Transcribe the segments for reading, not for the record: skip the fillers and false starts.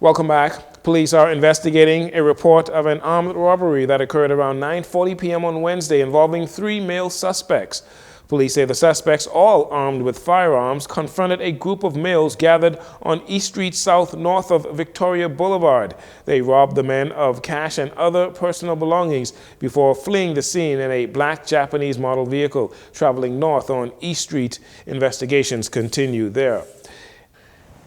Welcome back. Police are investigating a report of an armed robbery that occurred around 9:40 p.m. on Wednesday involving 3 male suspects. Police say the suspects, all armed with firearms, confronted a group of males gathered on East Street South north of Victoria Boulevard. They robbed the men of cash and other personal belongings before fleeing the scene in a black Japanese model vehicle traveling north on East Street. Investigations continue there.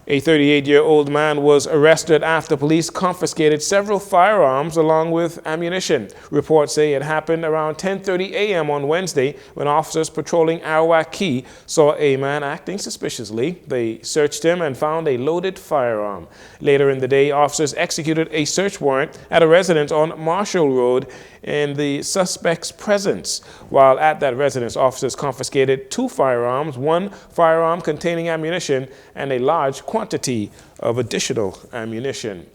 A 38-year-old man was arrested after police confiscated several firearms along with ammunition. Reports say it happened around 10:30 a.m. on Wednesday when officers patrolling Arawak Key saw a man acting suspiciously. They searched him and found a loaded firearm. Later in the day, officers executed a search warrant at a residence on Marshall Road in the suspect's presence. While at that residence, officers confiscated 2 firearms, 1 firearm containing ammunition, and a large quantity of additional ammunition.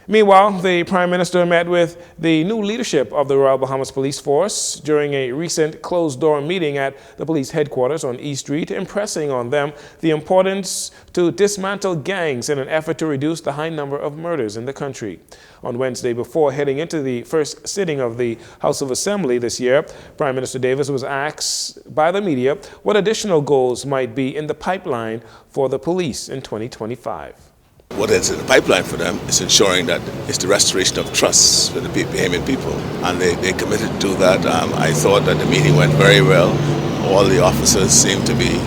Meanwhile, the Prime Minister met with the new leadership of the Royal Bahamas Police Force during a recent closed-door meeting at the police headquarters on East Street, impressing on them the importance to dismantle gangs in an effort to reduce the high number of murders in the country. On Wednesday, before heading into the first sitting of the House of Assembly this year, Prime Minister Davis was asked by the media what additional goals might be in the pipeline for the police in 2025. What is in the pipeline for them is ensuring that it's the restoration of trust with the Bahamian people, and they committed to do that. I thought that the meeting went very well. All the officers seem to be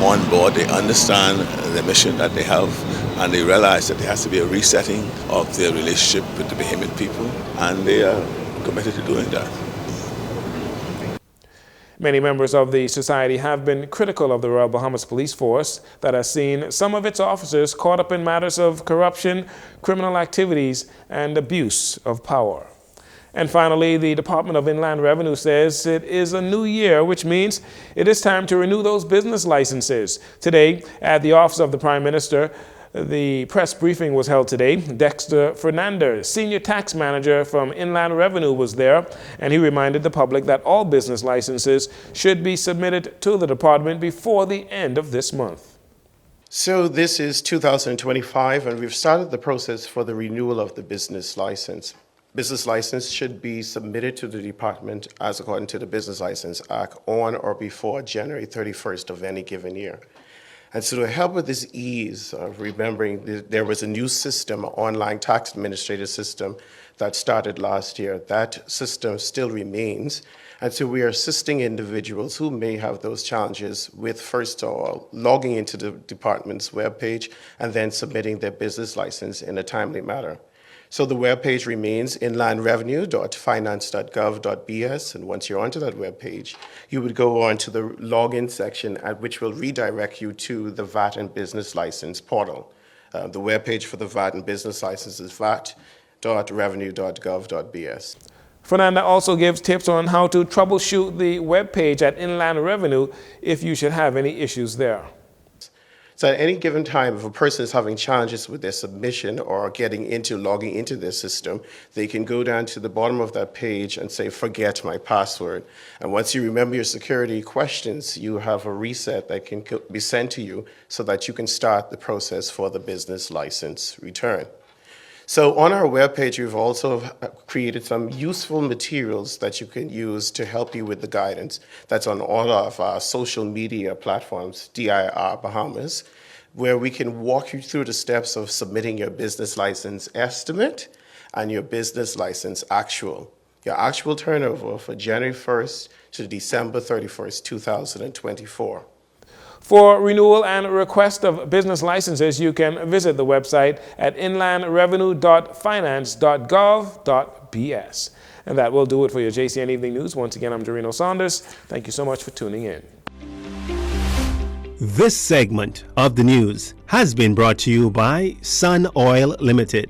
on board. They understand the mission that they have, and they realize that there has to be a resetting of their relationship with the Bahamian people, and they are committed to doing that. Many members of the society have been critical of the Royal Bahamas Police Force that has seen some of its officers caught up in matters of corruption, criminal activities, and abuse of power. And finally, the Department of Inland Revenue says it is a new year, which means it is time to renew those business licenses. Today, at the Office of the Prime Minister, the press briefing was held today. Dexter Fernandez, Senior Tax Manager from Inland Revenue, was there, and he reminded the public that all business licenses should be submitted to the department before the end of this month. So this is 2025, and we've started the process for the renewal of the business license. Business license should be submitted to the department as according to the Business License Act on or before January 31st of any given year. And so to help with this ease of remembering, there was a new system, an online tax administrative system that started last year. That system still remains. And so we are assisting individuals who may have those challenges with, first of all, logging into the department's webpage and then submitting their business license in a timely manner. So the webpage remains inlandrevenue.finance.gov.bs, and once you're onto that webpage, you would go on to the login section, which will redirect you to the VAT and Business License portal. The webpage for the VAT and Business License is vat.revenue.gov.bs. Fernanda also gives tips on how to troubleshoot the webpage at Inland Revenue if you should have any issues there. So at any given time, if a person is having challenges with their submission or logging into their system, they can go down to the bottom of that page and say, forget my password. And once you remember your security questions, you have a reset that can be sent to you so that you can start the process for the business license return. So on our webpage, we've also created some useful materials that you can use to help you with the guidance. That's on all of our social media platforms, DIR Bahamas, where we can walk you through the steps of submitting your business license estimate and your business license actual. Your actual turnover for January 1st to December 31st, 2024. For renewal and request of business licenses, you can visit the website at inlandrevenue.finance.gov.bs. And that will do it for your JCN Evening News. Once again, I'm Dorino Saunders. Thank you so much for tuning in. This segment of the news has been brought to you by Sun Oil Limited.